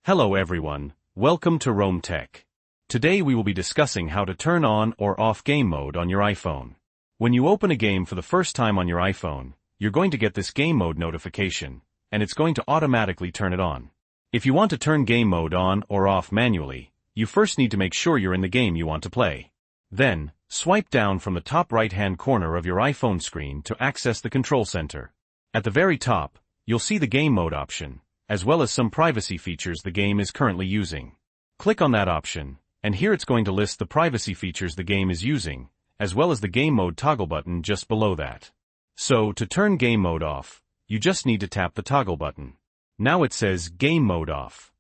Hello everyone, welcome to Rome Tech. Today we will be discussing how to turn on or off game mode on your iPhone. When you open a game for the first time on your iPhone, you're going to get this game mode notification, and it's going to automatically turn it on. If you want to turn game mode on or off manually, you first need to make sure you're in the game you want to play. Then, swipe down from the top right-hand corner of your iPhone screen to access the control center. At the very top, you'll see the game mode option, as well as some privacy features the game is currently using. Click on that option, and here it's going to list the privacy features the game is using, as well as the game mode toggle button just below that. So, to turn game mode off, you just need to tap the toggle button. Now it says game mode off.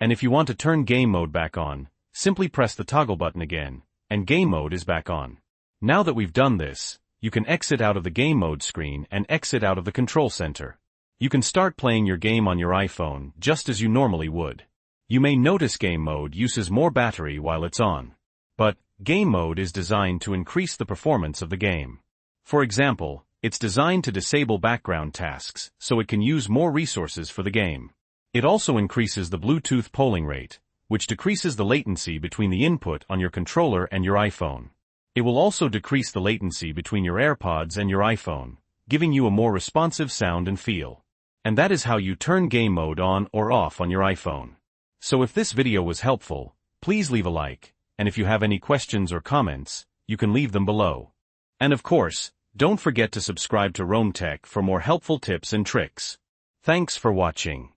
And if you want to turn game mode back on, simply press the toggle button again, and game mode is back on. Now that we've done this, you can exit out of the game mode screen and exit out of the control center. You can start playing your game on your iPhone just as you normally would. You may notice game mode uses more battery while it's on. But, game mode is designed to increase the performance of the game. For example, it's designed to disable background tasks, so it can use more resources for the game. It also increases the Bluetooth polling rate, which decreases the latency between the input on your controller and your iPhone. It will also decrease the latency between your AirPods and your iPhone, giving you a more responsive sound and feel. And that is how you turn game mode on or off on your iPhone. So if this video was helpful, please leave a like, and if you have any questions or comments, you can leave them below. And of course, don't forget to subscribe to Rome Tech for more helpful tips and tricks. Thanks for watching.